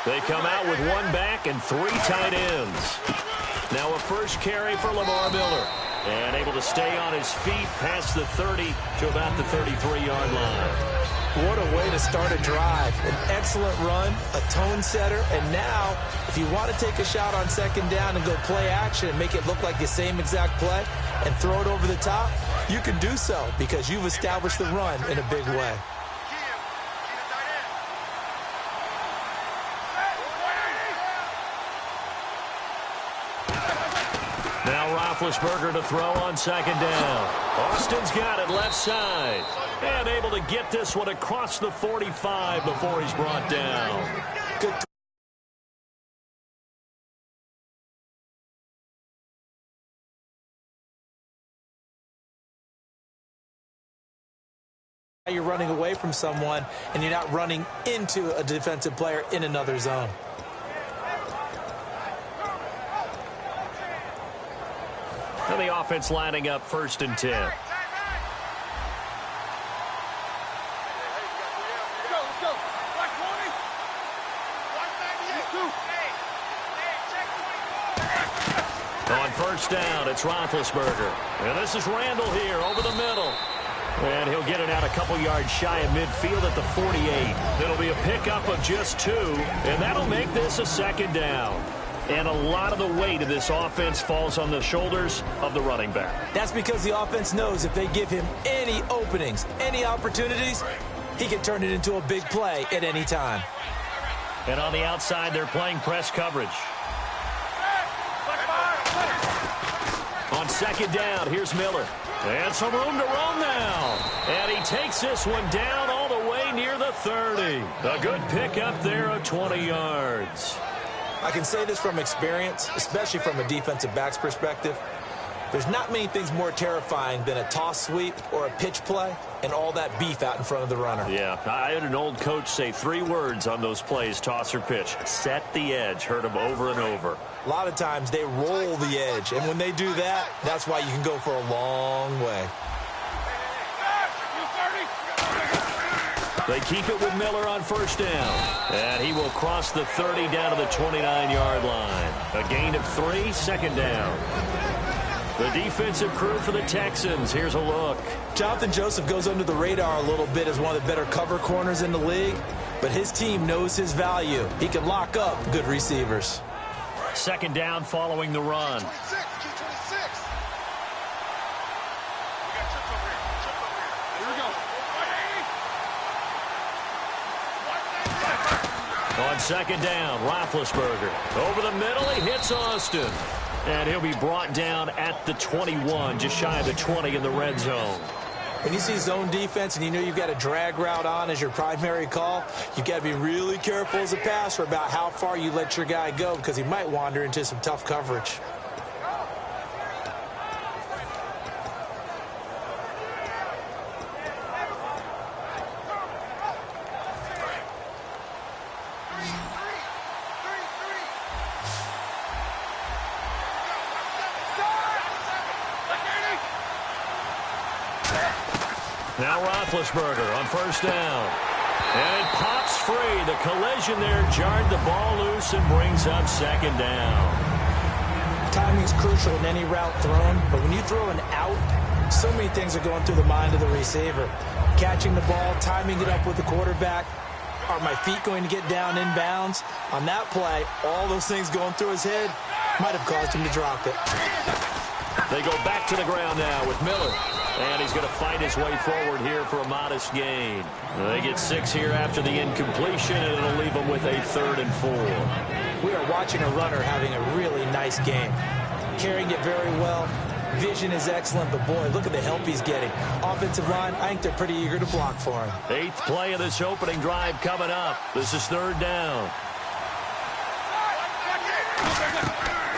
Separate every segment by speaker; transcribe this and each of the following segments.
Speaker 1: They come out with one back and 3 tight ends. Now a first carry for Lamar Miller. And able to stay on his feet past the 30 to about the 33-yard line.
Speaker 2: What a way to start a drive. An excellent run, a tone setter, and now if you want to take a shot on second down and go play action and make it look like the same exact play and throw it over the top, you can do so because you've established the run in a big way.
Speaker 1: Now Roethlisberger to throw on second down. Austin's got it left side. And able to get this one across the 45 before he's brought down.
Speaker 2: Good. You're running away from someone, and you're not running into a defensive player in another zone.
Speaker 1: And the offense lining up 1st and 10. On 1st down, it's Roethlisberger. And this is Randall here over the middle. And he'll get it out a couple yards shy of midfield at the 48. It'll be a pickup of just 2, and that'll make this a 2nd down. And a lot of the weight of this offense falls on the shoulders of the running back.
Speaker 2: That's because the offense knows if they give him any openings, any opportunities, he can turn it into a big play at any time.
Speaker 1: And on the outside, they're playing press coverage. On 2nd down, here's Miller. And some room to run now. And he takes this one down all the way near the 30. A good pickup there of 20 yards.
Speaker 2: I can say this from experience, especially from a defensive back's perspective. There's not many things more terrifying than a toss sweep or a pitch play and all that beef out in front of the runner.
Speaker 1: Yeah, I had an old coach say 3 words on those plays, toss or pitch. Set the edge. Heard him over and over.
Speaker 2: A lot of times they roll the edge, and when they do that, that's why you can go for a long way.
Speaker 1: They keep it with Miller on 1st down. And he will cross the 30 down to the 29-yard line. A gain of 3, 2nd down. The defensive crew for the Texans. Here's a look.
Speaker 2: Jonathan Joseph goes under the radar a little bit as one of the better cover corners in the league, but his team knows his value. He can lock up good receivers.
Speaker 1: 2nd down following the run. On 2nd down, Roethlisberger. Over the middle, he hits Austin. And he'll be brought down at the 21, just shy of the 20 in the red zone.
Speaker 2: When you see zone defense and you know you've got a drag route on as your primary call, you've got to be really careful as a passer about how far you let your guy go because he might wander into some tough coverage.
Speaker 1: Now Roethlisberger on 1st down. And it pops free. The collision there jarred the ball loose and brings up 2nd down.
Speaker 2: Timing is crucial in any route thrown, but when you throw an out, so many things are going through the mind of the receiver. Catching the ball, timing it up with the quarterback. Are my feet going to get down inbounds? On that play, all those things going through his head might have caused him to drop it.
Speaker 1: They go back to the ground now with Miller. And he's going to fight his way forward here for a modest gain. They get 6 here after the incompletion, and it'll leave them with a 3rd and 4.
Speaker 2: We are watching a runner having a really nice game. Carrying it very well. Vision is excellent, but boy, look at the help he's getting. Offensive line, I think they're pretty eager to block for him.
Speaker 1: 8th play of this opening drive coming up. This is 3rd down.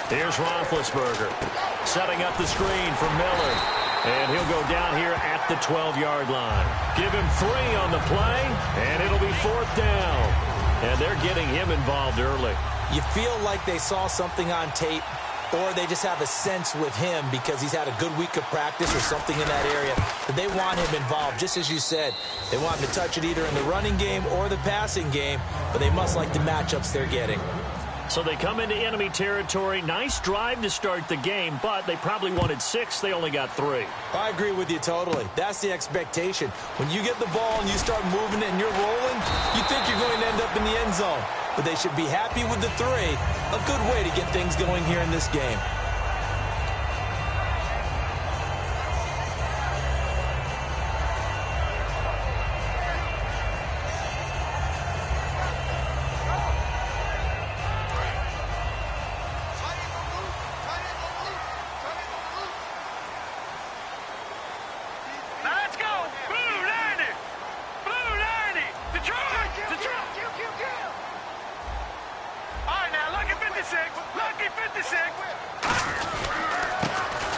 Speaker 1: Here's Roethlisberger setting up the screen for Miller. And he'll go down here at the 12-yard line. Give him 3 on the play, and it'll be 4th down. And they're getting him involved early.
Speaker 2: You feel like they saw something on tape or they just have a sense with him because he's had a good week of practice or something in that area that they want him involved. Just as you said, they want him to touch it either in the running game or the passing game, but they must like the matchups they're getting.
Speaker 1: So they come into enemy territory. Nice drive to start the game, but they probably wanted 6. They only got 3.
Speaker 2: I agree with you totally. That's the expectation. When you get the ball and you start moving it and you're rolling, you think you're going to end up in the end zone. But they should be happy with the 3. A good way to get things going here in this game.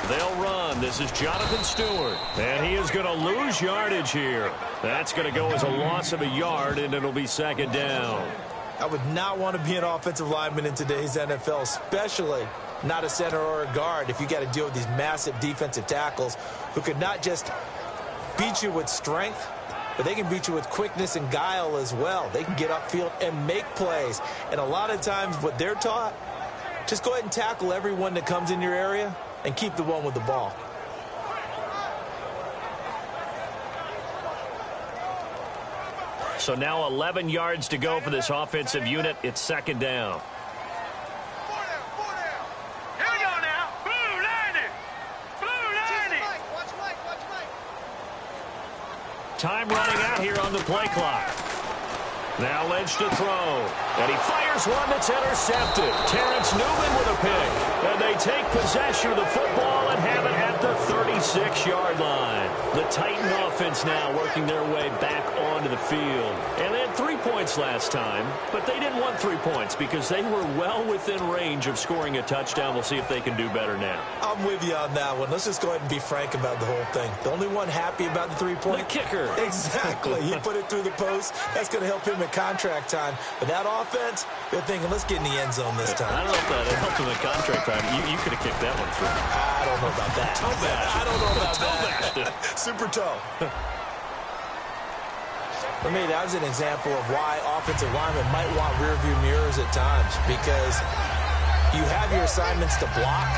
Speaker 1: They'll run. This is Jonathan Stewart, and he is going to lose yardage here. That's going to go as a loss of a yard, and it'll be second down.
Speaker 2: I would not want to be an offensive lineman in today's NFL, especially not a center or a guard, if you got to deal with these massive defensive tackles who could not just beat you with strength, but they can beat you with quickness and guile as well. They can get upfield and make plays. And a lot of times what they're taught, just go ahead and tackle everyone that comes in your area and keep the one with the ball.
Speaker 1: So now 11 yards to go for this offensive unit. It's second down.
Speaker 3: Here we go now. Blue 90. Blue 90.
Speaker 1: Time running out here on the play clock. Now Lynch to throw. And he fires one that's intercepted. Terrence Newman with a pick. And they take possession of the football and have it at the 36-yard line. The Titan offense now working their way back onto the field. And they had 3 points last time, but they didn't want 3 points because they were well within range of scoring a touchdown. We'll see if they can do better now.
Speaker 2: I'm with you on that one. Let's just go ahead and be frank about the whole thing. The only one happy about the 3-point?
Speaker 1: The kicker.
Speaker 2: Exactly. He put it through the post. That's going to help him in contract time. But that offense, they're thinking, let's get in the end zone this time.
Speaker 1: I don't know if that helped him in contract time. You could have kicked that one through.
Speaker 2: I don't know about that.
Speaker 1: Toe bash.
Speaker 2: I don't know about
Speaker 1: Toe
Speaker 2: that.
Speaker 1: bashed.
Speaker 2: Super toe. For me, that was an example of why offensive linemen might want rearview mirrors at times, because you have your assignments to block,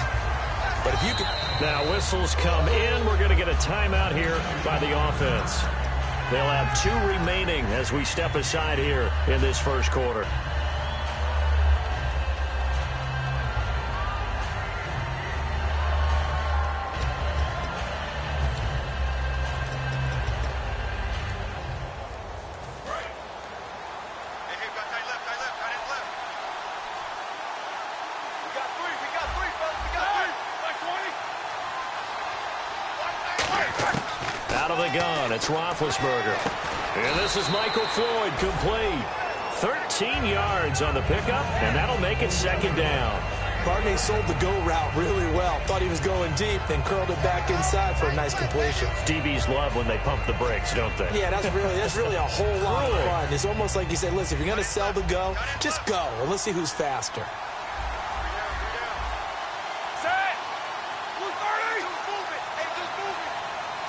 Speaker 2: but if you can...
Speaker 1: Now whistles come in. We're going to get a timeout here by the offense. They'll have 2 remaining as we step aside here in this first quarter. It's Roethlisberger. And this is Michael Floyd, complete. 13 yards on the pickup, and that'll make it second down.
Speaker 2: Barney sold the go route really well. Thought he was going deep, then curled it back inside for a nice completion.
Speaker 1: DBs love when they pump the brakes, don't they?
Speaker 2: Yeah, that's really a whole lot of fun. It's almost like you say, listen, if you're going to sell the go, just go, and let's see who's faster.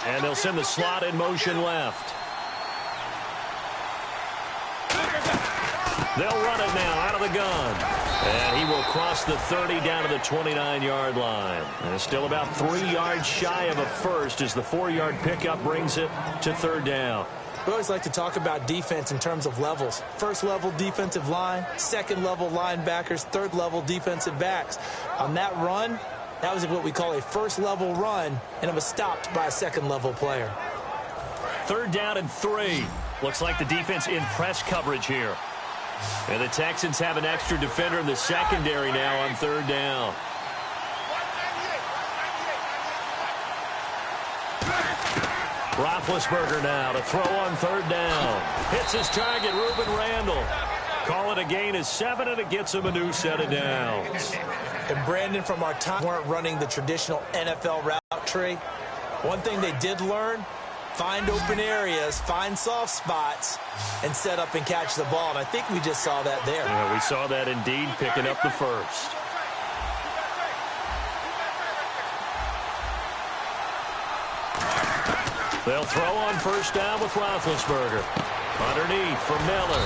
Speaker 1: And they'll send the slot in motion left. They'll run it now out of the gun. And he will cross the 30 down to the 29-yard line. And it's still about 3 yards shy of a first as the 4-yard pickup brings it to third down.
Speaker 2: We always like to talk about defense in terms of levels. First-level defensive line, second-level linebackers, third-level defensive backs. On that run, that was what we call a first-level run, and it was stopped by a second-level player.
Speaker 1: Third down and 3. Looks like the defense in press coverage here. And the Texans have an extra defender in the secondary now on third down. Roethlisberger now to throw on third down. Hits his target, Ruben Randall. Call it a gain of 7, and it gets him a new set of downs.
Speaker 2: And Brandon, from our time, weren't running the traditional NFL route tree. One thing they did learn, find open areas, find soft spots, and set up and catch the ball. And I think we just saw that there.
Speaker 1: Yeah, we saw that indeed, picking up the first. They'll throw on first down with Roethlisberger. Underneath for Miller.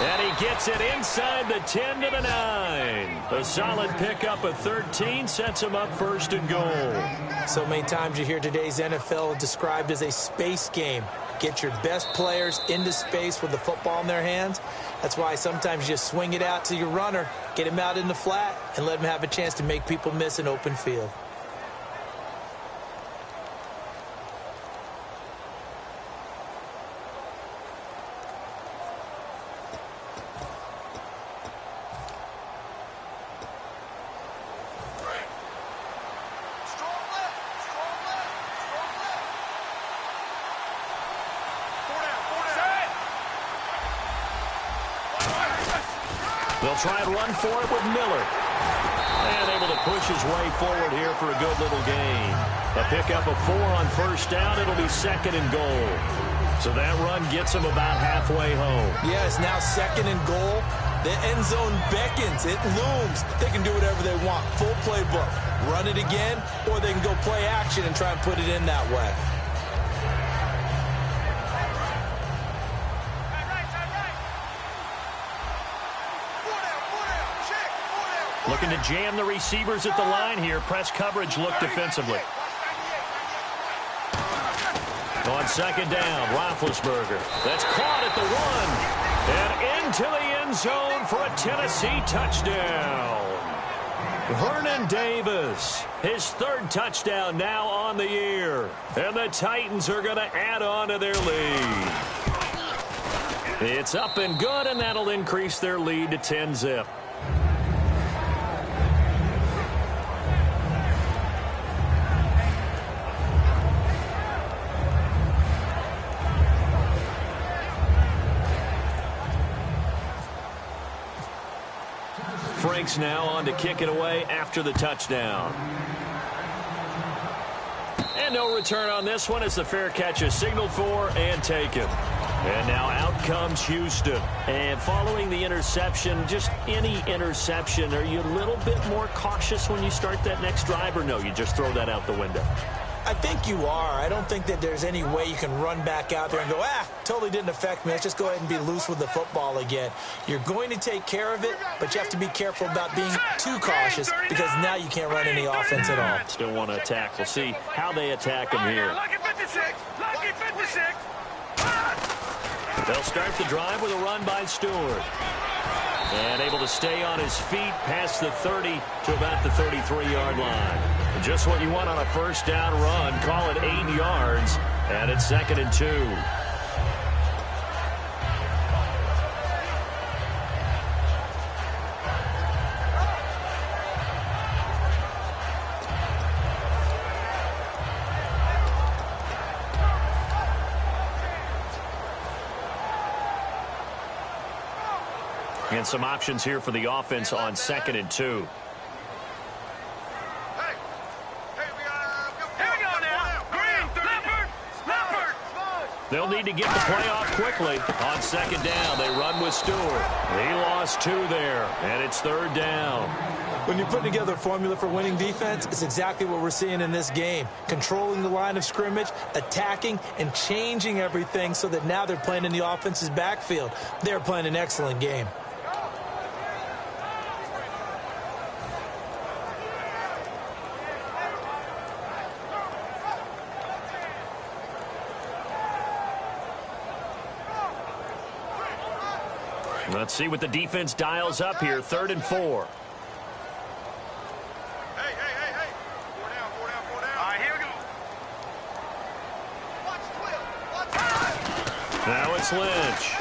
Speaker 1: And he gets it inside the 10 to the 9. A solid pickup of 13 sets him up first and goal.
Speaker 2: So many times you hear today's NFL described as a space game. Get your best players into space with the football in their hands. That's why sometimes you just swing it out to your runner, get him out in the flat, and let him have a chance to make people miss an open field.
Speaker 1: They'll try and run for it with Miller. And able to push his way forward here for a good little gain. A pickup of 4 on first down. It'll be second and goal. So that run gets him about halfway home.
Speaker 2: Yes, now second and goal. The end zone beckons. It looms. They can do whatever they want. Full playbook. Run it again, or they can go play action and try and put it in that way.
Speaker 1: Looking to jam the receivers at the line here. Press coverage look defensively. On second down, Roethlisberger. That's caught at the 1. And into the end zone for a Tennessee touchdown. Vernon Davis, his 3rd touchdown now on the year. And the Titans are going to add on to their lead. It's up and good, and that'll increase their lead to 10-zip. Franks now on to kick it away after the touchdown. And no return on this one as the fair catch is signaled for and taken. And now out comes Houston. And following the interception, just any interception, are you a little bit more cautious when you start that next drive, or no, you just throw that out the window?
Speaker 2: I think you are. I don't think that there's any way you can run back out there and go, totally didn't affect me. Let's just go ahead and be loose with the football again. You're going to take care of it, but you have to be careful about being too cautious because now you can't run any offense at all.
Speaker 1: Still want to attack. We'll see how they attack him here.
Speaker 3: Lucky 56. Lucky 56.
Speaker 1: They'll start the drive with a run by Stewart. And able to stay on his feet past the 30 to about the 33-yard line. And just what you want on a first down run. Call it 8 yards. And it's 2nd and 2. And some options here for the offense on 2nd and 2. They'll need to get the play off quickly. On second down, they run with Stewart. He lost 2 there, and it's 3rd down.
Speaker 2: When you put together a formula for winning defense, it's exactly what we're seeing in this game. Controlling the line of scrimmage, attacking, and changing everything so that now they're playing in the offense's backfield. They're playing an excellent game.
Speaker 1: Let's see what the defense dials up here. 3rd and 4.
Speaker 3: Hey. 4 down. All right, here we go.
Speaker 1: Now it's Lynch.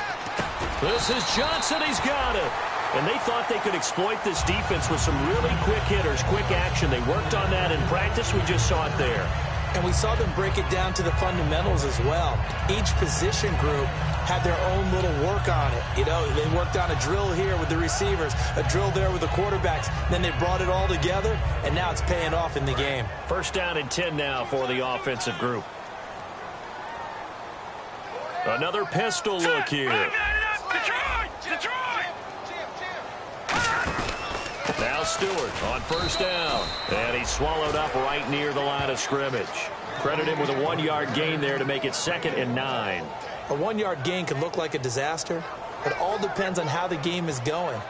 Speaker 1: This is Johnson. He's got it. And they thought they could exploit this defense with some really quick hitters, quick action. They worked on that in practice. We just saw it there.
Speaker 2: And we saw them break it down to the fundamentals as well. Each position group had their own little work on it. You know, they worked on a drill here with the receivers, a drill there with the quarterbacks. Then they brought it all together, and now it's paying off in the game.
Speaker 1: 1st down and 10 now for the offensive group. Another pistol look here.
Speaker 3: Detroit!
Speaker 1: Now Stewart on 1st down. And he's swallowed up right near the line of scrimmage. Credit him with a 1-yard gain there to make it 2nd and 9.
Speaker 2: A 1-yard gain can look like a disaster. It all depends on how the game is going.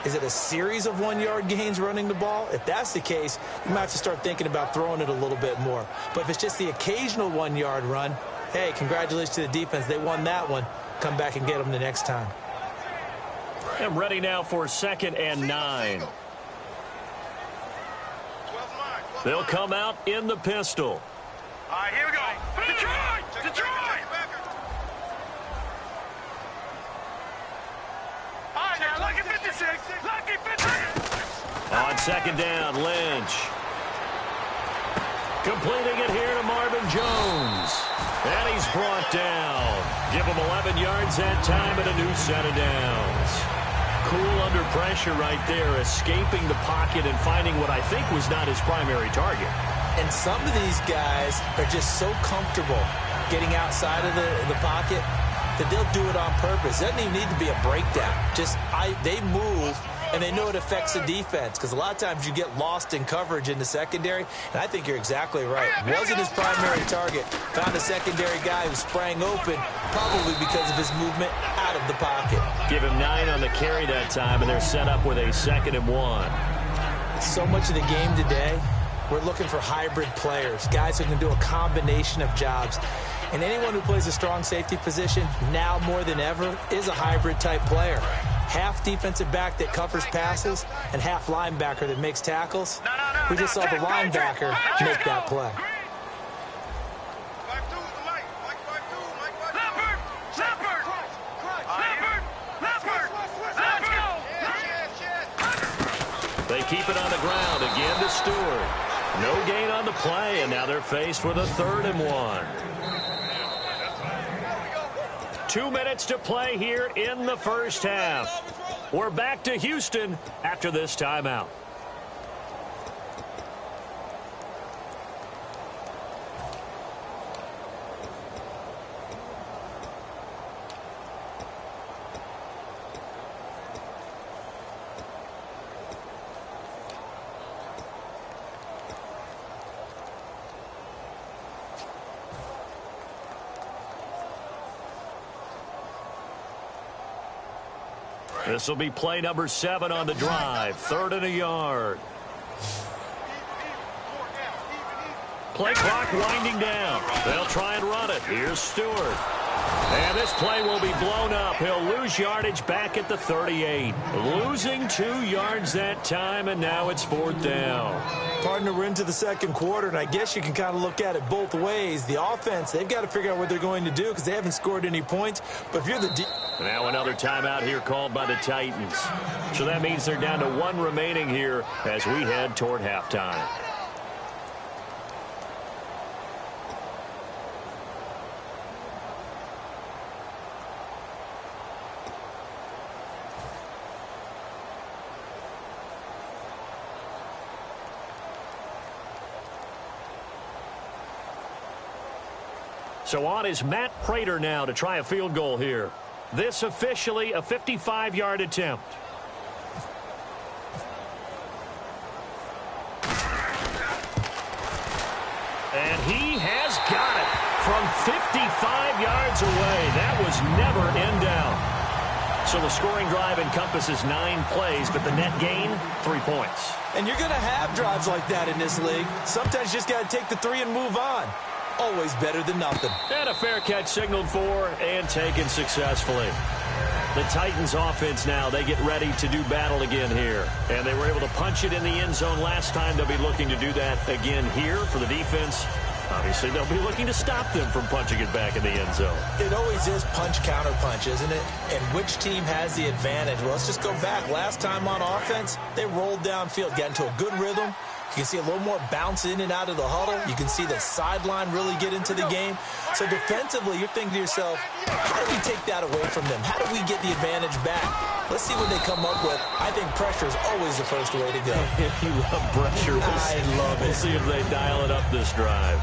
Speaker 2: Is it a series of 1-yard gains running the ball? If that's the case, you might have to start thinking about throwing it a little bit more. But if it's just the occasional 1-yard run, hey, congratulations to the defense. They won that one. Come back and get them the next time.
Speaker 1: I'm ready now for 2nd and 9. They'll come out in the pistol.
Speaker 3: All right, here we go. Detroit! Detroit! All right, now, lucky 56. Lucky 56.
Speaker 1: On 2nd down, Lynch. Completing it here to Marvin Jones. And he's brought down. Give him 11 yards that time and a new set of downs. Cool under pressure right there, escaping the pocket and finding what I think was not his primary target.
Speaker 2: And some of these guys are just so comfortable getting outside of the pocket that they'll do it on purpose. It doesn't even need to be a breakdown. They move, and they know it affects the defense because a lot of times you get lost in coverage in the secondary, and I think you're exactly right. Wasn't his primary target. Found a secondary guy who sprang open, probably because of his movement out of the pocket.
Speaker 1: Give him 9 on the carry that time, and they're set up with a 2nd and 1.
Speaker 2: So much of the game today, we're looking for hybrid players, guys who can do a combination of jobs. And anyone who plays a strong safety position, now more than ever, is a hybrid-type player. Half defensive back that covers passes and half linebacker that makes tackles. We just saw the linebacker make that play.
Speaker 1: They keep it on the ground again to Stewart. No gain on the play, and now they're faced with a 3rd and 1. 2 minutes to play here in the first half. We're back to Houston after this timeout. This will be play number 7 on the drive. 3rd and a yard. Play clock winding down. They'll try and run it. Here's Stewart. And this play will be blown up. He'll lose yardage back at the 38. Losing 2 yards that time, and now it's 4th down.
Speaker 2: Partner, we're into the second quarter, and I guess you can kind of look at it both ways. The offense, they've got to figure out what they're going to do because they haven't scored any points. But if you're the
Speaker 1: now another timeout here called by the Titans. So that means they're down to 1 remaining here as we head toward halftime. So on is Matt Prater now to try a field goal here. This officially a 55-yard attempt. And he has got it from 55 yards away. That was never in doubt. So the scoring drive encompasses 9 plays, but the net gain, 3 points.
Speaker 2: And you're going to have drives like that in this league. Sometimes you just got to take the 3 and move on. Always better than nothing.
Speaker 1: And a fair catch signaled for and taken successfully. The Titans offense now, they get ready to do battle again here. And they were able to punch it in the end zone last time. They'll be looking to do that again here for the defense. Obviously, they'll be looking to stop them from punching it back in the end zone.
Speaker 2: It always is punch-counter-punch, isn't it? And which team has the advantage? Well, let's just go back. Last time on offense, they rolled downfield, got into a good rhythm. You can see a little more bounce in and out of the huddle. You can see the sideline really get into the game. So defensively, you're thinking to yourself, how do we take that away from them? How do we get the advantage back? Let's see what they come up with. I think pressure is always the first way to go.
Speaker 1: If you love pressure,
Speaker 2: I love it.
Speaker 1: We'll see if they dial it up this drive.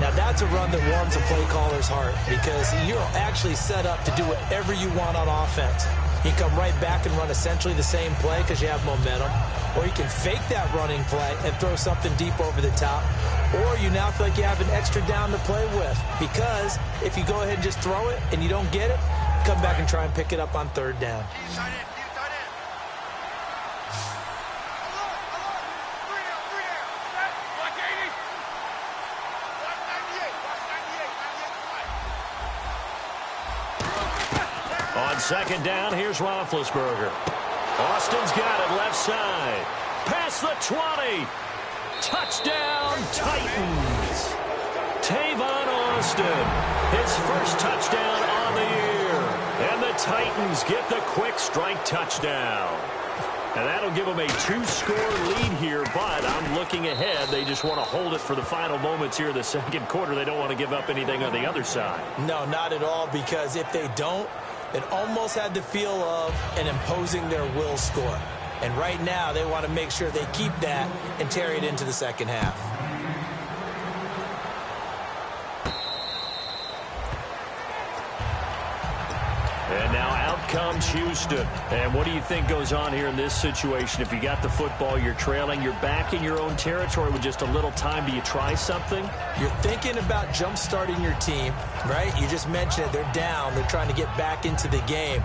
Speaker 2: Now, that's a run that warms a play caller's heart because you're actually set up to do whatever you want on offense. You can come right back and run essentially the same play because you have momentum. Or you can fake that running play and throw something deep over the top. Or you now feel like you have an extra down to play with. Because if you go ahead and just throw it and you don't get it, come back and try and pick it up on third down.
Speaker 1: On second down, here's Roethlisberger. Austin's got it left side. Past the 20. Touchdown, Titans. Tavon Austin, his first touchdown on the year. And the Titans get the quick strike touchdown. And that'll give them a 2-score lead here, but I'm looking ahead. They just want to hold it for the final moments here in the second quarter. They don't want to give up anything on the other side.
Speaker 2: No, not at all, because if they don't, it almost had the feel of an imposing their will score. And right now, they want to make sure they keep that and carry it into the second half.
Speaker 1: And now out comes Houston. And what do you think goes on here in this situation? If you got the football, you're trailing, you're back in your own territory with just a little time. Do you try something?
Speaker 2: You're thinking about jump-starting your team, right? You just mentioned it. They're down. They're trying to get back into the game.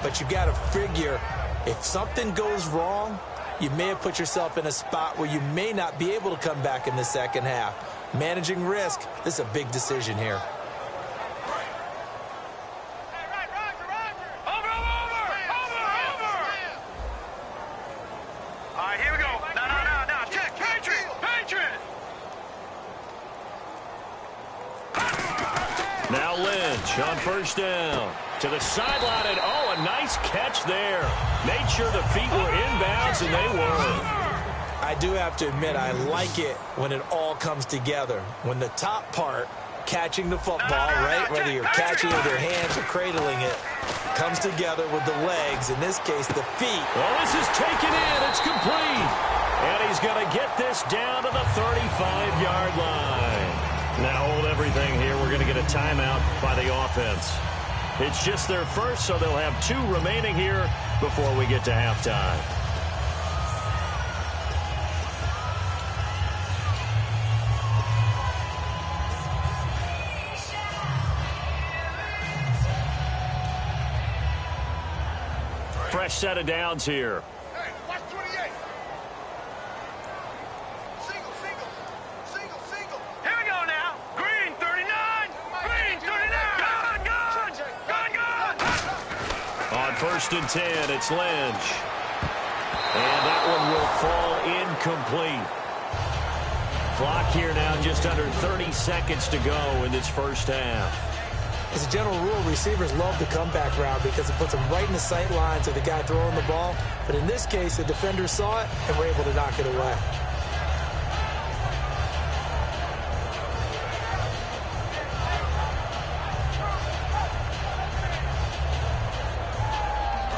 Speaker 2: But you've got to figure, if something goes wrong, you may have put yourself in a spot where you may not be able to come back in the second half. Managing risk, this is a big decision here.
Speaker 1: Now Lynch on first down. To the sideline, and oh, a nice catch there. Made sure the feet were inbounds, and they were.
Speaker 2: I do have to admit, I like it when it all comes together. When the top part, catching the football, right, whether you're catching it with your hands or cradling it, comes together with the legs, in this case, the feet.
Speaker 1: Well, this is taken in. It's complete. And he's going to get this down to the 35-yard line. Now hold everything here. We're going to get a timeout by the offense. It's just their first, so they'll have 2 remaining here before we get to halftime. Fresh set of downs here.
Speaker 3: Hey, watch 28. Single. Here we go now. Green 39. Green 39. Gun.
Speaker 1: On first and 10, it's Lynch. And that one will fall incomplete. Clock here now, just under 30 seconds to go in this first half.
Speaker 2: As a general rule, receivers love the comeback route because it puts them right in the sight lines of the guy throwing the ball. But in this case, the defender saw it and were able to knock it away.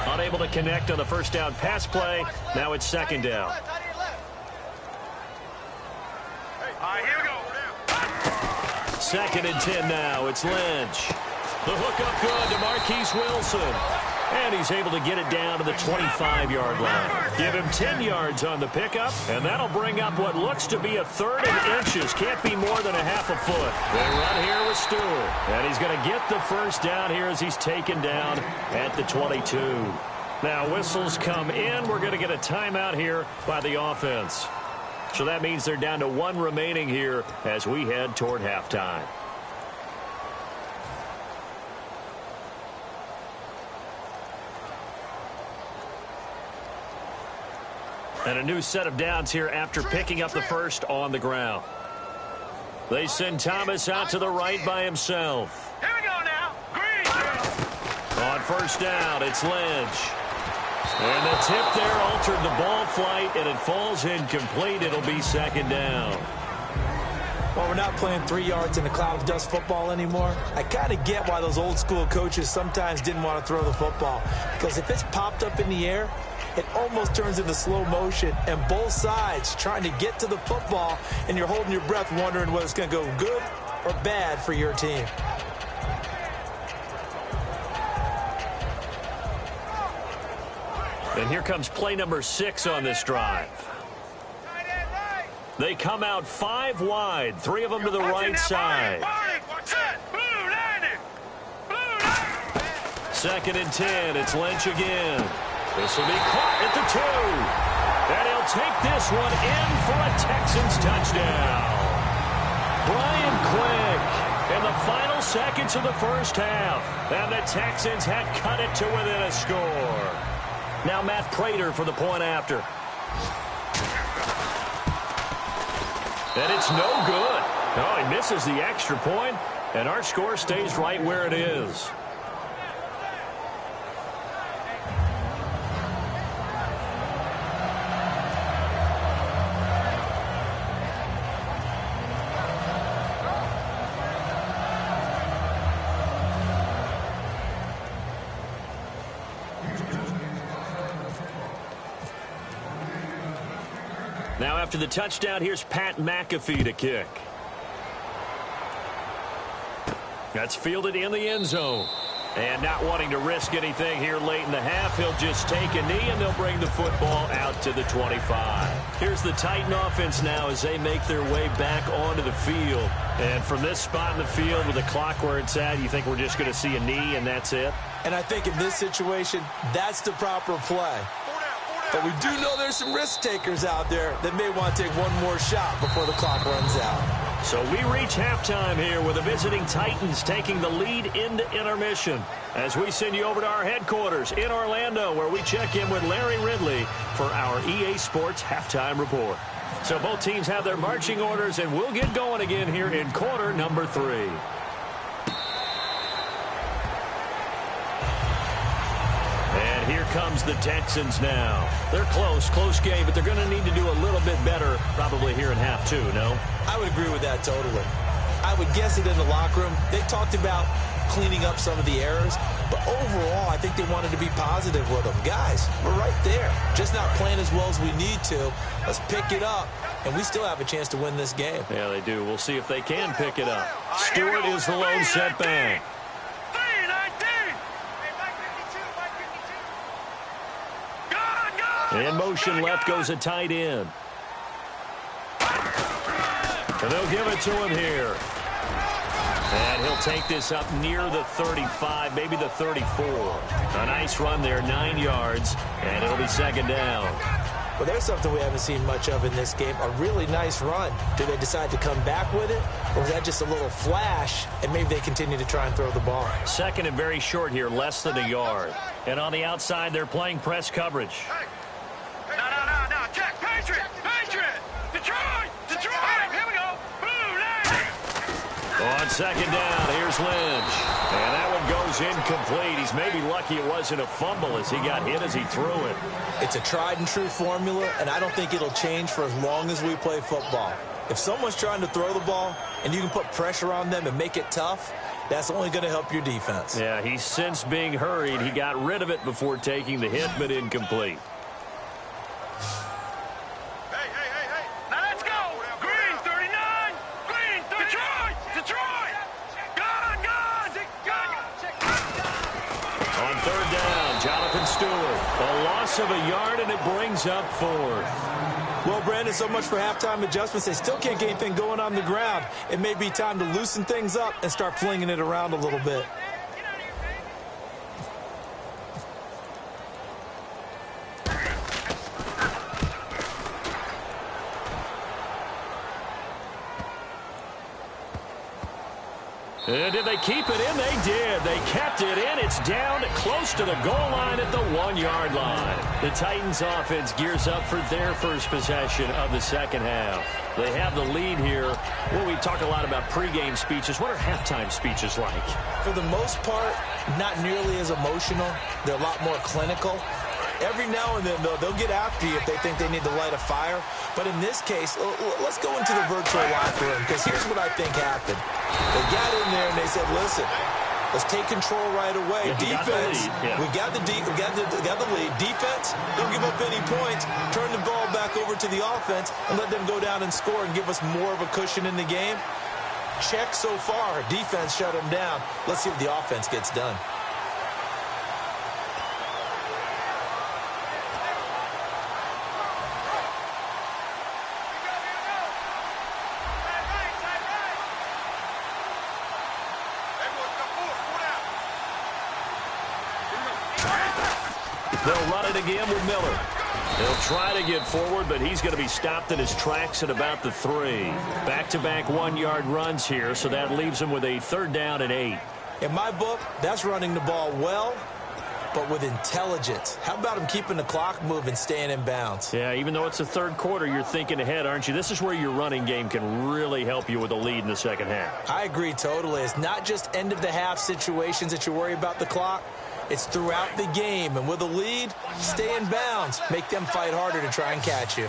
Speaker 1: Unable to connect on the first down pass play. Now it's second down.
Speaker 3: Here we go.
Speaker 1: Second and 10 now. It's Lynch. The hook up good to Marquise Wilson. And he's able to get it down to the 25-yard line. Give him 10 yards on the pickup, and that'll bring up what looks to be a 3rd and inches. Can't be more than a half a foot. They run here with Stewart. And he's going to get the first down here as he's taken down at the 22. Now whistles come in. We're going to get a timeout here by the offense. So that means they're down to 1 remaining here as we head toward halftime. And a new set of downs here after picking up the first on the ground. They send Thomas out to the right by himself.
Speaker 3: Here we go now. Green.
Speaker 1: On first down, it's Lynch. And the tip there altered the ball flight, and it falls incomplete. It'll be second down.
Speaker 2: Well, we're not playing 3 yards in a cloud of dust football anymore. I kind of get why those old school coaches sometimes didn't want to throw the football. Because if it's popped up in the air, it almost turns into slow motion, and both sides trying to get to the football, and you're holding your breath wondering whether it's going to go good or bad for your team.
Speaker 1: And here comes play number 6 on this drive. They come out 5 wide, 3 of them to the right side. Second and 10, it's Lynch again. This will be caught at the 2. And he'll take this one in for a Texans touchdown. Brian Quick in the final seconds of the first half. And the Texans had cut it to within a score. Now Matt Prater for the point after. And it's no good. Oh, he misses the extra point, and our score stays right where it is. Now after the touchdown, here's Pat McAfee to kick. That's fielded in the end zone. And not wanting to risk anything here late in the half, he'll just take a knee and they'll bring the football out to the 25. Here's the Titan offense now as they make their way back onto the field. And from this spot in the field with the clock where it's at, you think we're just going to see a knee and that's it?
Speaker 2: And I think in this situation, that's the proper play. But we do know there's some risk takers out there that may want to take one more shot before the clock runs out.
Speaker 1: So we reach halftime here with the visiting Titans taking the lead into intermission as we send you over to our headquarters in Orlando where we check in with Larry Ridley for our EA Sports Halftime Report. So both teams have their marching orders and we'll get going again here in quarter number 3. Here comes the Texans now. They're close game, but they're going to need to do a little bit better probably here in half 2, no?
Speaker 2: I would agree with that totally. I would guess it in the locker room. They talked about cleaning up some of the errors, but overall, I think they wanted to be positive with them. Guys, we're right there. Just not playing as well as we need to. Let's pick it up, and we still have a chance to win this game.
Speaker 1: Yeah, they do. We'll see if they can pick it up. Stewart is the lone setback. In motion left goes a tight end. And they'll give it to him here. And he'll take this up near the 35, maybe the 34. A nice run there, 9 yards, and it'll be second down.
Speaker 2: Well, there's something we haven't seen much of in this game, a really nice run. Do they decide to come back with it, or is that just a little flash, and maybe they continue to try and throw the ball?
Speaker 1: Second and very short here, less than a yard. And on the outside, they're playing press coverage.
Speaker 3: No, check, Patriot, Detroit, here we go,
Speaker 1: On second down, here's Lynch. And that one goes incomplete. He's maybe lucky it wasn't a fumble as he got hit as he threw it.
Speaker 2: It's a tried and true formula, and I don't think it'll change for as long as we play football. If someone's trying to throw the ball and you can put pressure on them and make it tough, that's only going to help your defense.
Speaker 1: Yeah, he's since being hurried. He got rid of it before taking the hit, but incomplete.
Speaker 3: Now let's go. Green 39. Detroit.
Speaker 1: On third down, Jonathan Stewart. A loss of a yard, and it brings up 4th.
Speaker 2: Well, Brandon, so much for halftime adjustments. They still can't get anything going on the ground. It may be time to loosen things up and start flinging it around a little bit.
Speaker 1: And did they keep it in? They did. They kept it in. It's down close to the goal line at the 1-yard line. The Titans offense gears up for their first possession of the second half. They have the lead here. Well, we talk a lot about pregame speeches. What are halftime speeches like?
Speaker 2: For the most part, not nearly as emotional. They're a lot more clinical. Every now and then, though, they'll get after you if they think they need to light a fire. But in this case, let's go into the virtual locker room, because here's what I think happened. They got in there and they said, listen, let's take control right away.
Speaker 1: Yeah,
Speaker 2: Defense,
Speaker 1: we
Speaker 2: got the lead. Defense, don't give up any points. Turn the ball back over to the offense and let them go down and score and give us more of a cushion in the game. Check so far. Defense shut them down. Let's see if the offense gets done.
Speaker 1: They'll run it again with Miller. He'll try to get forward, but he's going to be stopped in his tracks at about the 3. Back-to-back one-yard runs here, so that leaves him with a 3rd down and 8.
Speaker 2: In my book, that's running the ball well, but with intelligence. How about him keeping the clock moving, staying in bounds?
Speaker 1: Yeah, even though it's the 3rd quarter, you're thinking ahead, aren't you? This is where your running game can really help you with a lead in the 2nd half.
Speaker 2: I agree totally. It's not just end-of-the-half situations that you worry about the clock. It's throughout the game. And with a lead, stay in bounds. Make them fight harder to try and catch you.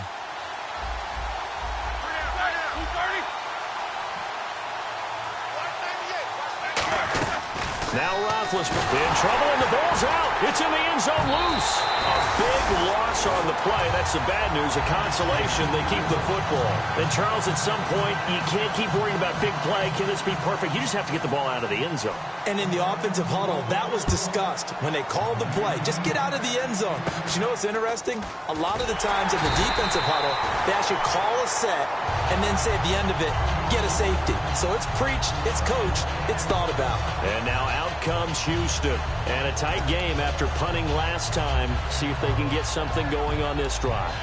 Speaker 1: Now Roethlisberger in trouble, and the ball's out. It's in the end zone loose. A big loss on the play. That's the bad news. A consolation, they keep the football. And, Charles, at some point, you can't keep worrying about big play. Can this be perfect? You just have to get the ball out of the end zone.
Speaker 2: And in the offensive huddle, that was discussed when they called the play. Just get out of the end zone. But you know what's interesting? A lot of the times in the defensive huddle, they actually call a set and then say at the end of it, get a safety. So it's preached, it's coached, it's thought about.
Speaker 1: And now out comes Houston. And a tight game after punting last time. See if they can get something going on this drive.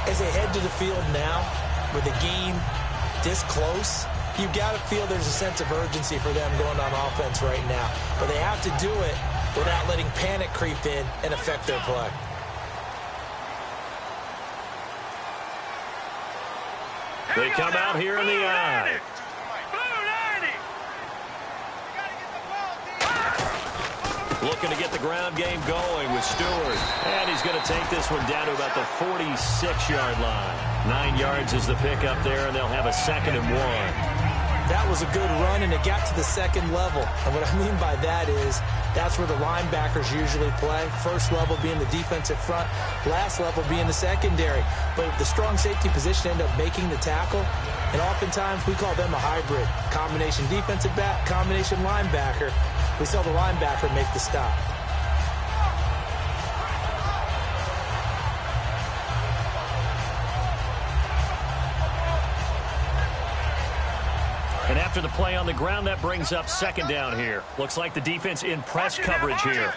Speaker 2: As they head to the field now, with the game this close, you've got to feel there's a sense of urgency for them going on offense right now. But they have to do it without letting panic creep in and affect their play.
Speaker 1: They come out here in the eye. Looking to get the ground game going with Stewart. And he's going to take this one down to about the 46-yard line. 9 yards is the pickup there, and they'll have a 2nd and 1.
Speaker 2: That was a good run, and it got to the 2nd level. And what I mean by that is that's where the linebackers usually play. First level being the defensive front, last level being the secondary. But the strong safety position ended up making the tackle, and oftentimes we call them a hybrid. Combination defensive back, combination linebacker. We saw the linebacker make the stop.
Speaker 1: And after the play on the ground, that brings up 2nd down here. Looks like the defense in press coverage here.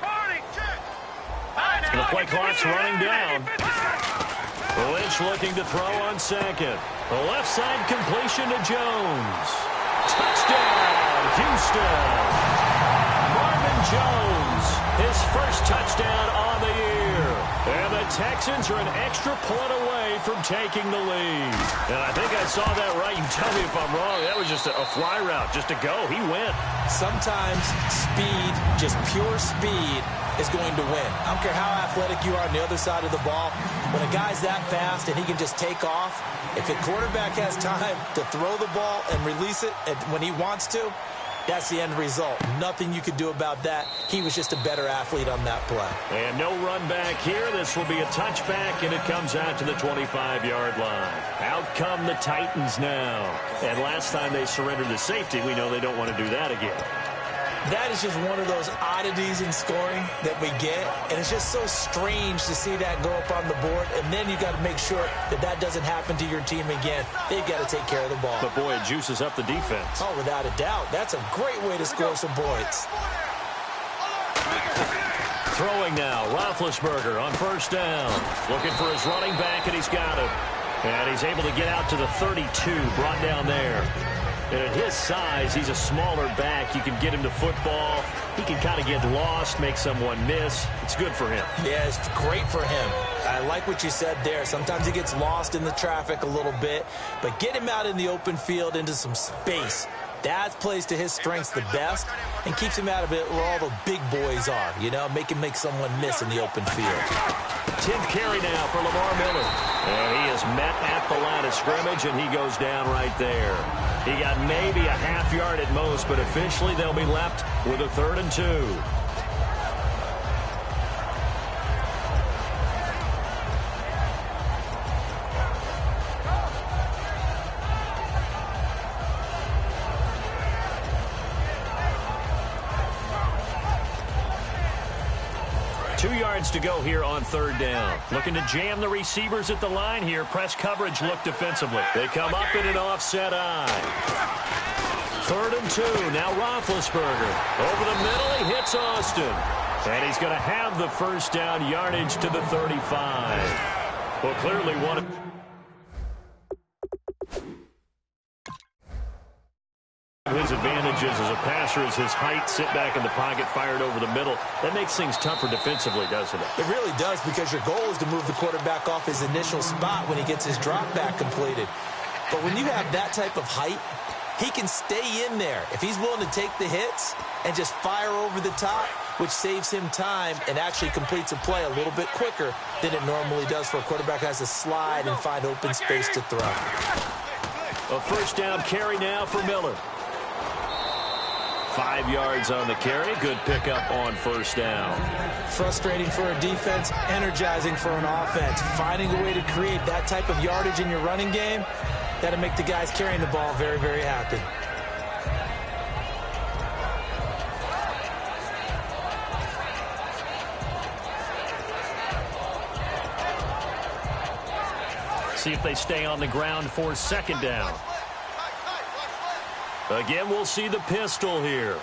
Speaker 1: The play clock's running down. Lynch looking to throw on 2nd. The left side completion to Jones. Touchdown, Houston. Jones, his first touchdown on the year. And the Texans are an extra point away from taking the lead. And I think I saw that right. You tell me if I'm wrong. That was just a fly route, just to go. He went.
Speaker 2: Sometimes speed, just pure speed, is going to win. I don't care how athletic you are on the other side of the ball. When a guy's that fast and he can just take off, if a quarterback has time to throw the ball and release it when he wants to, that's the end result. Nothing you could do about that. He was just a better athlete on that play.
Speaker 1: And no run back here. This will be a touchback, and it comes out to the 25-yard line. Out come the Titans now. And last time they surrendered the safety, we know they don't want to do that again.
Speaker 2: That is just one of those oddities in scoring that we get, and it's just so strange to see that go up on the board, and then you got to make sure that that doesn't happen to your team again. They've got to take care of the ball.
Speaker 1: But, boy, it juices up the defense.
Speaker 2: Oh, without a doubt. That's a great way to score some points.
Speaker 1: Throwing now, Roethlisberger on 1st down. Looking for his running back, and he's got it. And he's able to get out to the 32, brought down there. And at his size, he's a smaller back. You can get him to football. He can kind of get lost, make someone miss. It's good for him.
Speaker 2: Yeah, it's great for him. I like what you said there. Sometimes he gets lost in the traffic a little bit, but get him out in the open field into some space. That plays to his strengths the best and keeps him out of it where all the big boys are, you know, make him make someone miss in the open field.
Speaker 1: 10th carry now for Lamar Miller. And he is met at the line of scrimmage, and he goes down right there. He got maybe a half yard at most, but officially they'll be left with a 3rd and 2. 2 yards to go here on 3rd down. Looking to jam the receivers at the line here. Press coverage look defensively. They come up in an offset eye. 3rd and 2. Now Roethlisberger. Over the middle, he hits Austin. And he's going to have the first down, yardage to the 35. Well, clearly one of his advantages as a passer is his height, sit back in the pocket, fired over the middle. That makes things tougher defensively, doesn't it?
Speaker 2: It really does, because your goal is to move the quarterback off his initial spot when he gets his drop back completed. But when you have that type of height, he can stay in there if he's willing to take the hits and just fire over the top, which saves him time and actually completes a play a little bit quicker than it normally does for a quarterback who has to slide and find open space to throw.
Speaker 1: A first down carry now for Miller. 5 yards on the carry. Good pickup on first down.
Speaker 2: Frustrating for a defense, energizing for an offense. Finding a way to create that type of yardage in your running game, that'll make the guys carrying the ball very, very happy.
Speaker 1: See if they stay on the ground for second down. Again, we'll see the pistol here.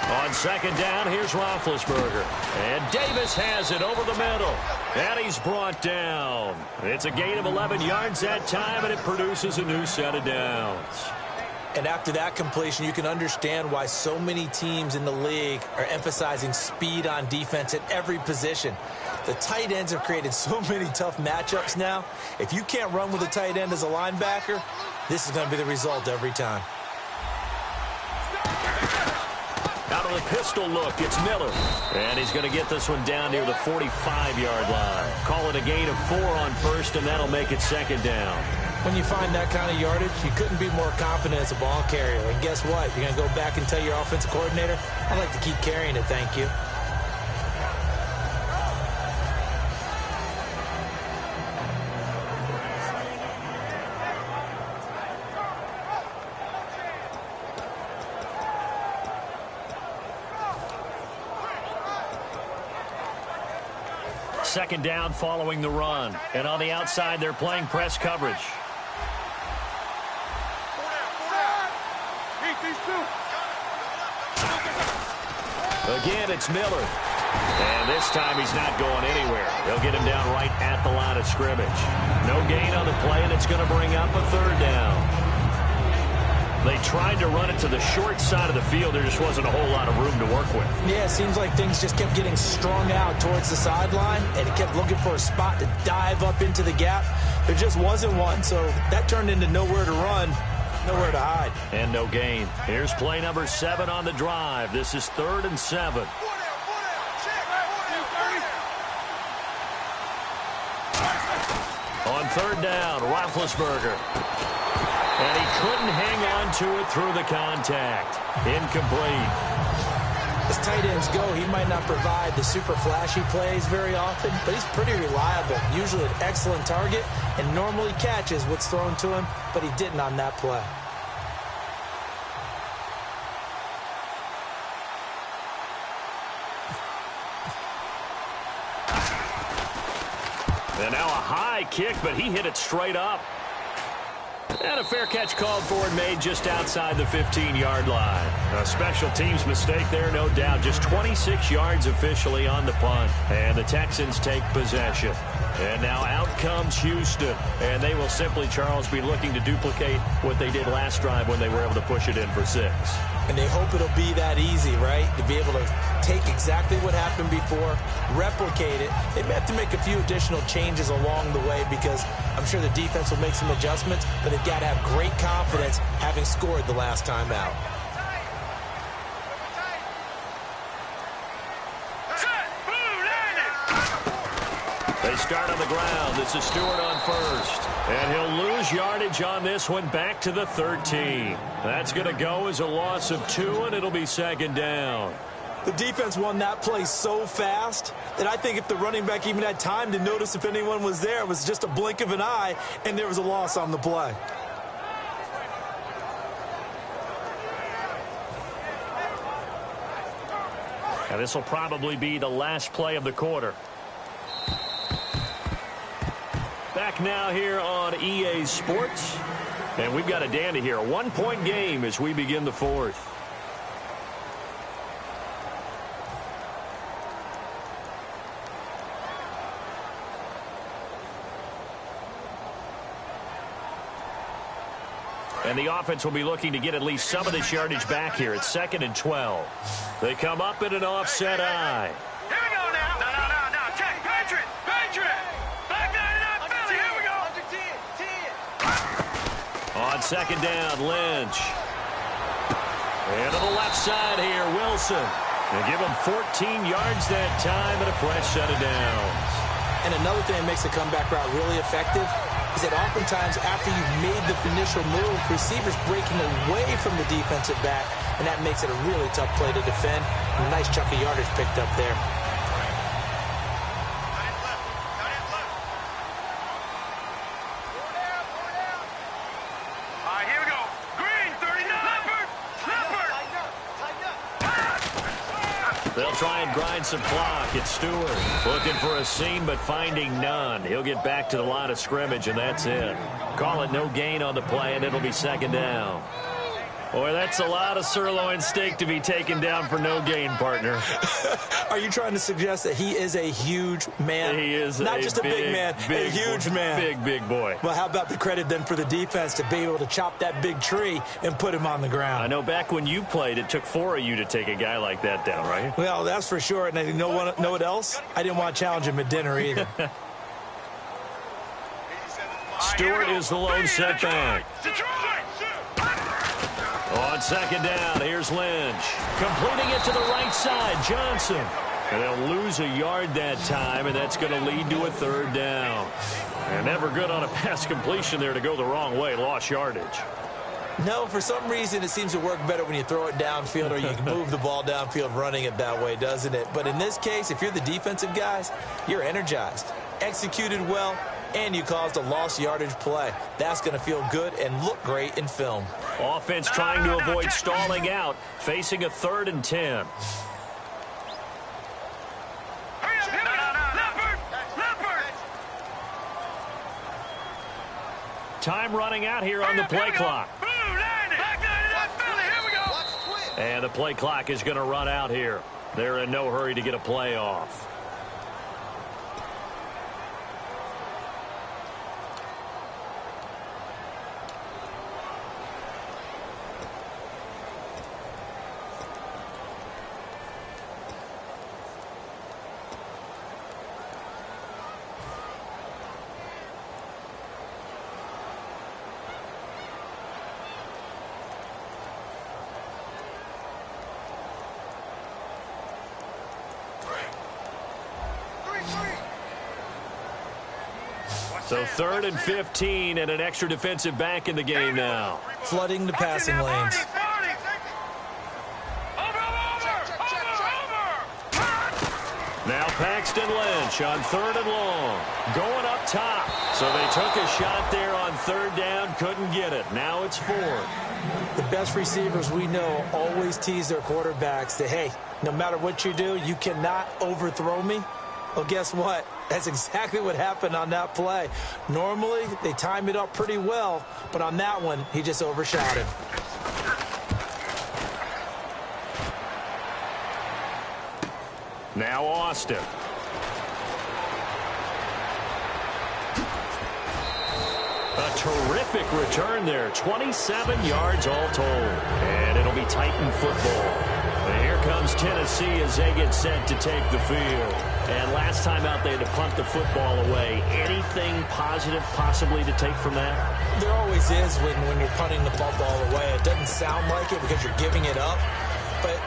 Speaker 1: On second down, here's Roethlisberger. And Davis has it over the middle. And he's brought down. It's a gain of 11 yards that time, and it produces a new set of downs.
Speaker 2: And after that completion, you can understand why so many teams in the league are emphasizing speed on defense at every position. The tight ends have created so many tough matchups now. If you can't run with a tight end as a linebacker, this is going to be the result every time.
Speaker 1: Out of the pistol look, it's Miller. And he's going to get this one down near the 45-yard line. Call it a gain of 4 on first, and that'll make it second down.
Speaker 2: When you find that kind of yardage, you couldn't be more confident as a ball carrier. And guess what? You're going to go back and tell your offensive coordinator, I'd like to keep carrying it, thank you.
Speaker 1: Second down following the run. And on the outside, they're playing press coverage. Again, it's Miller. And this time he's not going anywhere. They'll get him down right at the line of scrimmage. No gain on the play, and it's going to bring up a third down. They tried to run it to the short side of the field. There just wasn't a whole lot of room to work with.
Speaker 2: Yeah, it seems like things just kept getting strung out towards the sideline, and he kept looking for a spot to dive up into the gap. There just wasn't one, so that turned into nowhere to run, nowhere to hide.
Speaker 1: And no gain. Here's play number 7 on the drive. This is 3rd and 7. On third down, Roethlisberger. And he couldn't hang on to it through the contact. Incomplete.
Speaker 2: As tight ends go, he might not provide the super flashy plays very often, but he's pretty reliable. Usually an excellent target and normally catches what's thrown to him, but he didn't on that play.
Speaker 1: And now a high kick, but he hit it straight up. And a fair catch called for and made just outside the 15-yard line. A special teams mistake there, no doubt. Just 26 yards officially on the punt. And the Texans take possession. And now out comes Houston. And they will simply, Charles, be looking to duplicate what they did last drive when they were able to push it in for 6.
Speaker 2: And they hope it'll be that easy, right? To be able to take exactly what happened before, replicate it. They may have to make a few additional changes along the way because I'm sure the defense will make some adjustments, but they've got to have great confidence having scored the last time out.
Speaker 1: They start on the ground. This is Stewart on first. And he'll lose yardage on this one back to the 13. That's going to go as a loss of 2, and it'll be second down.
Speaker 2: The defense won that play so fast that I think if the running back even had time to notice if anyone was there, it was just a blink of an eye, and there was a loss on the play.
Speaker 1: And this will probably be the last play of the quarter. Back now here on EA Sports. And we've got a dandy here. A 1-point game as we begin the 4th. And the offense will be looking to get at least some of this yardage back here. It's 2nd and 12. They come up in an offset eye.
Speaker 3: Here we go now. No. Check. Patriot. Back 99 Philly. Here we go. 10.
Speaker 1: On 2nd down, Lynch. And to the left side here, Wilson. They give him 14 yards that time and a fresh set of downs.
Speaker 2: And another thing that makes the comeback route really effective is that oftentimes after you've made the initial move, receivers breaking away from the defensive back, and that makes it a really tough play to defend. A nice chunk of yardage picked up there.
Speaker 3: All right, here we go. Green, 39. Leopard.
Speaker 1: They'll try and grind some clock. It's Stewart looking for a seam but finding none. He'll get back to the line of scrimmage, and that's it. Call it no gain on the play, and it'll be 2nd down. Boy, that's a lot of sirloin steak to be taken down for no gain, partner.
Speaker 2: Are you trying to suggest that he is a huge man?
Speaker 1: He is
Speaker 2: not just a big man, a huge man.
Speaker 1: Big boy.
Speaker 2: Well, how about the credit then for the defense to be able to chop that big tree and put him on the ground?
Speaker 1: I know back when you played, it took 4 of you to take a guy like that down, right?
Speaker 2: Well, that's for sure. And you know what else? I didn't want to challenge him at dinner either.
Speaker 1: Stewart is the lone setback. On 2nd down, here's Lynch. Completing it to the right side, Johnson. And they'll lose a yard that time, and that's going to lead to a 3rd down. And never good on a pass completion there to go the wrong way. Lost yardage.
Speaker 2: No, for some reason it seems to work better when you throw it downfield or you can move the ball downfield running it that way, doesn't it? But in this case, if you're the defensive guys, you're energized, executed well, and you caused a lost yardage play. That's going to feel good and look great in film.
Speaker 1: Offense trying to avoid stalling out, facing a 3rd and 10. Time running out here on the play clock. And the play clock is going to run out here. They're in no hurry to get a play off. So 3rd and 15 and an extra defensive back in the game now.
Speaker 2: Flooding the passing lanes.
Speaker 1: Now Paxton Lynch on 3rd and long. Going up top. So they took a shot there on 3rd down. Couldn't get it. Now it's 4th.
Speaker 2: The best receivers we know always tease their quarterbacks that, hey, no matter what you do, you cannot overthrow me. Well, guess what? That's exactly what happened on that play. Normally, they time it up pretty well, but on that one, he just overshot him.
Speaker 1: Now Austin. A terrific return there. 27 yards all told. And it'll be Titan football. And here comes Tennessee as they get set to take the field. And last time out, they had to punt the football away. Anything positive possibly to take from that?
Speaker 2: There always is when you're punting the football away. It doesn't sound like it because you're giving it up, but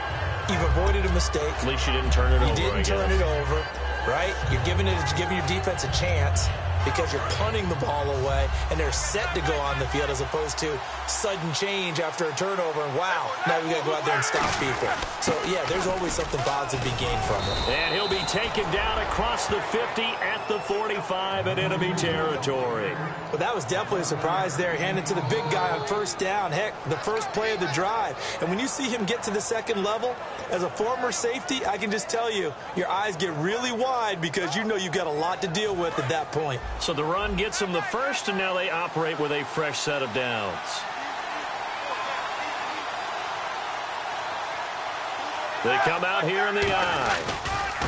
Speaker 2: you've avoided a mistake.
Speaker 1: At least you didn't turn it over.
Speaker 2: You didn't turn it over, right? You're giving your defense a chance because you're punting the ball away, and they're set to go on the field as opposed to sudden change after a turnover, and wow, now we got to go out there and stop people. So, yeah, there's always something positive to be gained from it.
Speaker 1: And he'll be taken down across the 50 at the 45 in enemy territory.
Speaker 2: Well, that was definitely a surprise there, handed to the big guy on 1st down. Heck, the first play of the drive. And when you see him get to the 2nd level, as a former safety, I can just tell you, your eyes get really wide because you know you've got a lot to deal with at that point.
Speaker 1: So the run gets them the first, and now they operate with a fresh set of downs. They come out here in the eye.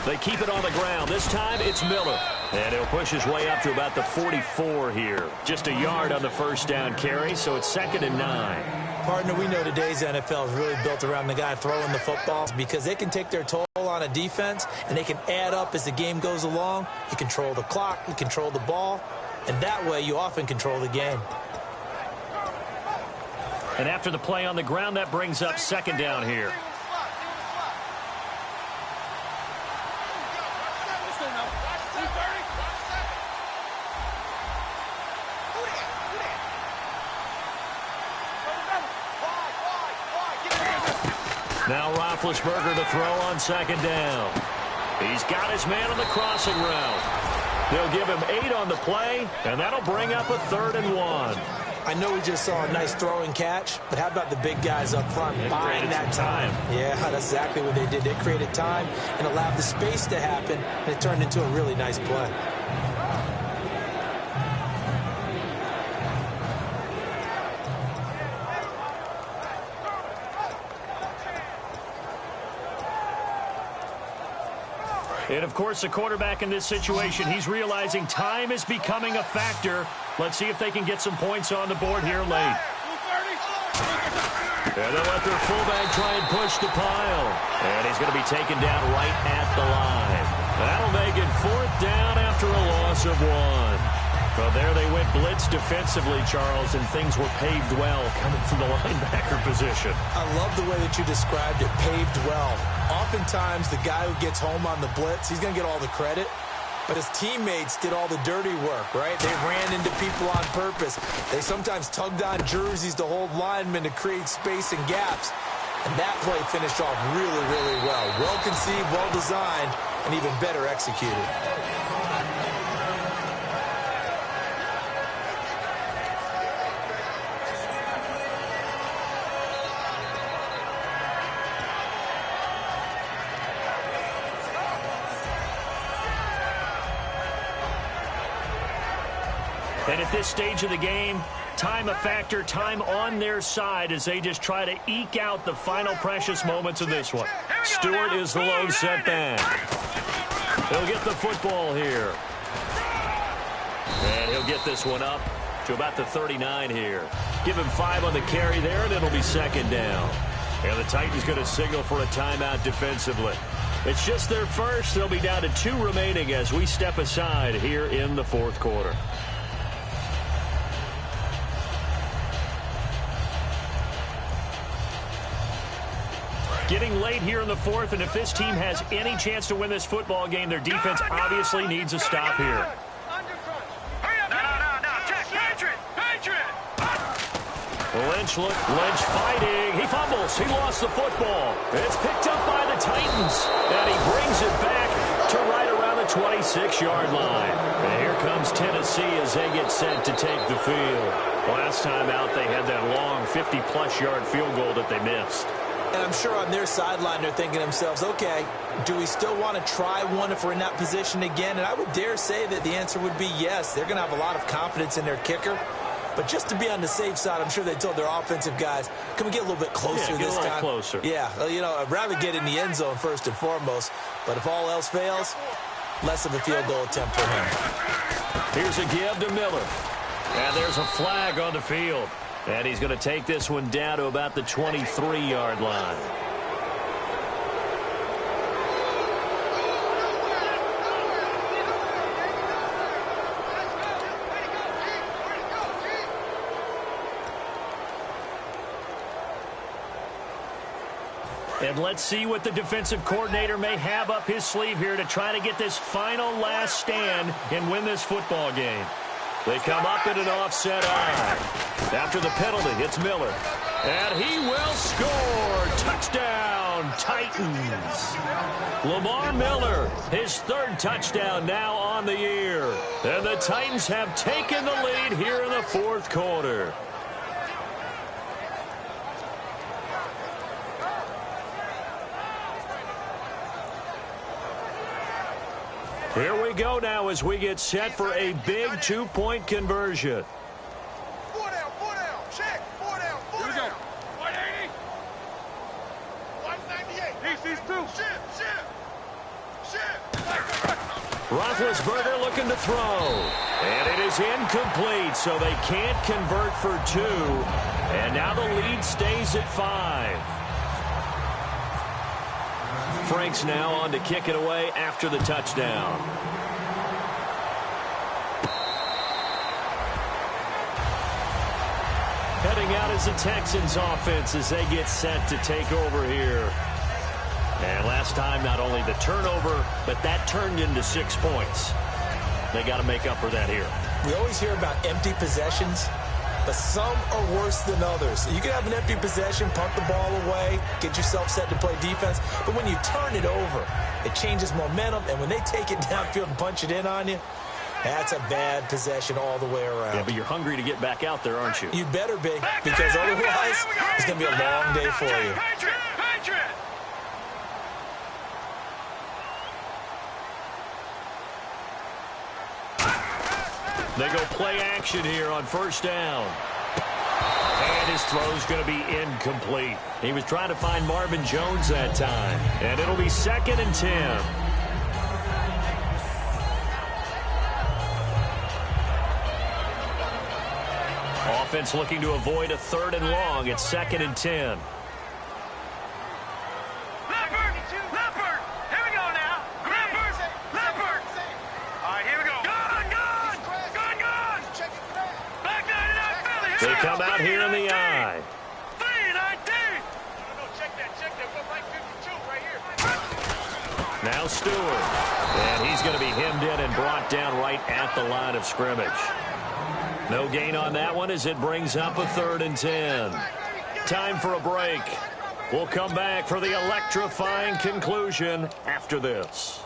Speaker 1: They keep it on the ground. This time it's Miller. And he'll push his way up to about the 44 here. Just a yard on the first down carry, so it's 2nd and 9.
Speaker 2: Partner, we know today's NFL is really built around the guy throwing the football because they can take their toll on a defense and they can add up as the game goes along. You control the clock, you control the ball, and that way you often control the game.
Speaker 1: And after the play on the ground, that brings up 2nd down here. Now Roethlisberger to throw on 2nd down. He's got his man on the crossing route. They'll give him 8 on the play, and that'll bring up a 3rd and 1.
Speaker 2: I know we just saw a nice throwing catch, but how about the big guys up front buying that time? Yeah, that's exactly what they did. They created time and allowed the space to happen, and it turned into a really nice play.
Speaker 1: And, of course, the quarterback in this situation, he's realizing time is becoming a factor. Let's see if they can get some points on the board here late. And they'll let their fullback try and push the pile. And he's going to be taken down right at the line. That'll make it 4th down after a loss of 1. Well, there they went blitz defensively, Charles, and things were paved well coming from the linebacker position.
Speaker 2: I love the way that you described it, paved well. Oftentimes, the guy who gets home on the blitz, he's going to get all the credit, but his teammates did all the dirty work, right? They ran into people on purpose. They sometimes tugged on jerseys to hold linemen to create space and gaps, and that play finished off really, really well. Well conceived, well designed, and even better executed.
Speaker 1: And at this stage of the game, time a factor, time on their side as they just try to eke out the final precious moments of this one. Stewart is the lone setback. He'll get the football here. And he'll get this one up to about the 39 here. Give him 5 on the carry there, and it'll be 2nd down. And the Titans going to signal for a timeout defensively. It's just their first. They'll be down to 2 remaining as we step aside here in the 4th quarter. Getting late here in the 4th, and if this team has any chance to win this football game, their defense obviously needs a stop here. Lynch fighting. He fumbles. He lost the football. It's picked up by the Titans, and he brings it back to right around the 26-yard line. And here comes Tennessee as they get set to take the field. Last time out, they had that long 50-plus yard field goal that they missed.
Speaker 2: And I'm sure on their sideline they're thinking to themselves, okay, do we still want to try one if we're in that position again? And I would dare say that the answer would be yes. They're going to have a lot of confidence in their kicker. But just to be on the safe side, I'm sure they told their offensive guys, can we get a little bit closer this time?
Speaker 1: Closer.
Speaker 2: Yeah, you know, I'd rather get in the end zone first and foremost. But if all else fails, less of a field goal attempt for him.
Speaker 1: Here's a give to Miller. And there's a flag on the field. And he's going to take this one down to about the 23-yard line. And let's see what the defensive coordinator may have up his sleeve here to try to get this final last stand and win this football game. They come up in an offset eye. After the penalty, it's Miller. And he will score. Touchdown, Titans. Lamar Miller, his 3rd touchdown now on the year. And the Titans have taken the lead here in the 4th quarter. Here we go now as we get set for a big 2-point conversion.
Speaker 3: 4 down, check, 4 down, 4 down. Here we go. 180. 198. These two. Shift.
Speaker 1: Roethlisberger looking to throw. And it is incomplete, so they can't convert for 2. And now the lead stays at 5. Frank's now on to kick it away after the touchdown. Heading out is the Texans offense as they get set to take over here. And last time, not only the turnover, but that turned into 6 points. They got to make up for that here.
Speaker 2: We always hear about empty possessions, but some are worse than others. You can have an empty possession, punt the ball away, get yourself set to play defense, but when you turn it over, it changes momentum, and when they take it downfield and punch it in on you, that's a bad possession all the way around.
Speaker 1: Yeah, but you're hungry to get back out there, aren't you?
Speaker 2: You better be, because otherwise, it's going to be a long day for you.
Speaker 1: They go play action here on first down. And his throw's going to be incomplete. He was trying to find Marvin Jones that time. And it'll be 2nd and 10. Offense looking to avoid a 3rd and long. It's 2nd and 10. They come out here in the eye. Now Stewart. And he's going to be hemmed in and brought down right at the line of scrimmage. No gain on that one as it brings up a 3rd and 10. Time for a break. We'll come back for the electrifying conclusion after this.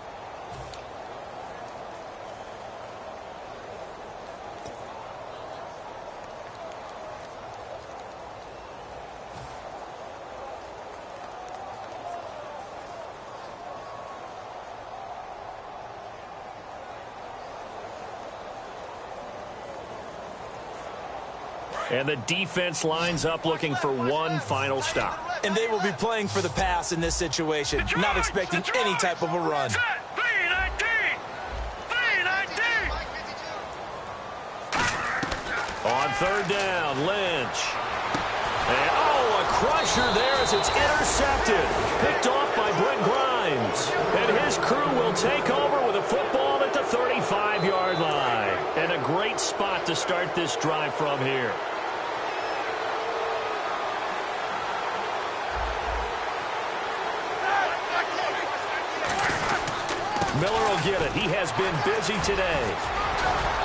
Speaker 1: And the defense lines up looking for one final stop.
Speaker 2: And they will be playing for the pass in this situation, not expecting any type of a run.
Speaker 1: On 3rd down, Lynch. And, oh, a crusher there as it's intercepted. Picked off by Brent Grimes. And his crew will take over with a football at the 35-yard line. And a great spot to start this drive from here. Miller will get it. He has been busy today.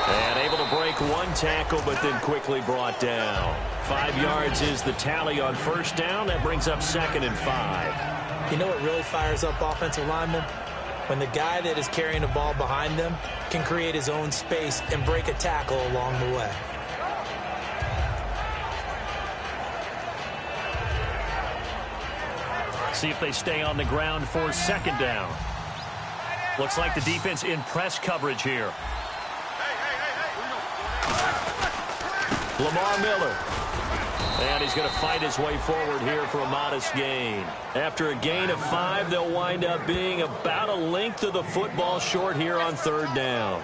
Speaker 1: And able to break one tackle, but then quickly brought down. 5 yards is the tally on first down. That brings up 2nd and 5.
Speaker 2: You know what really fires up offensive linemen? When the guy that is carrying the ball behind them can create his own space and break a tackle along the way.
Speaker 1: See if they stay on the ground for 2nd down. Looks like the defense in press coverage here. Lamar Miller. And he's going to fight his way forward here for a modest gain. After a gain of 5, they'll wind up being about a length of the football short here on 3rd down.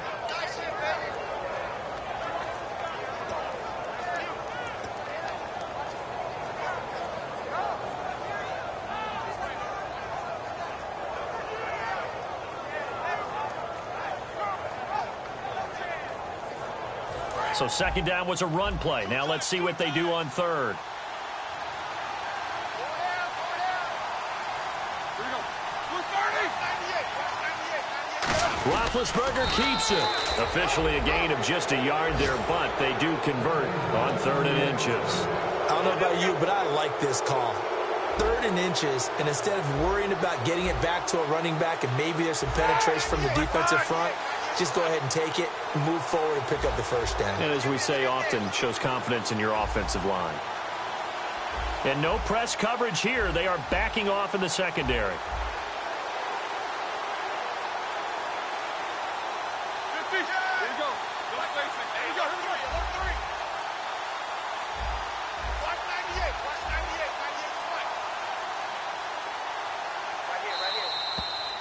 Speaker 1: So 2nd down was a run play. Now let's see what they do on 3rd. Roethlisberger keeps it. Officially a gain of just a yard there, but they do convert on 3rd and inches.
Speaker 2: I don't know about you, but I like this call. 3rd and inches, and instead of worrying about getting it back to a running back and maybe there's some penetration from the defensive front, just go ahead and take it, move forward, and pick up the first down.
Speaker 1: And as we say often, shows confidence in your offensive line. And no press coverage here. They are backing off in the secondary.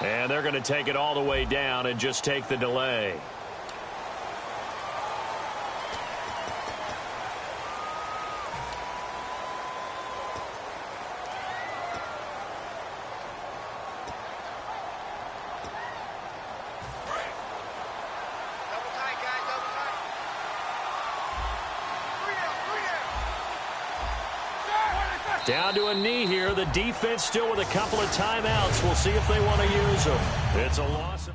Speaker 1: And they're going to take it all the way down and just take the delay. Down to a knee here. The defense still with a couple of timeouts. We'll see if they want to use them. It's a loss.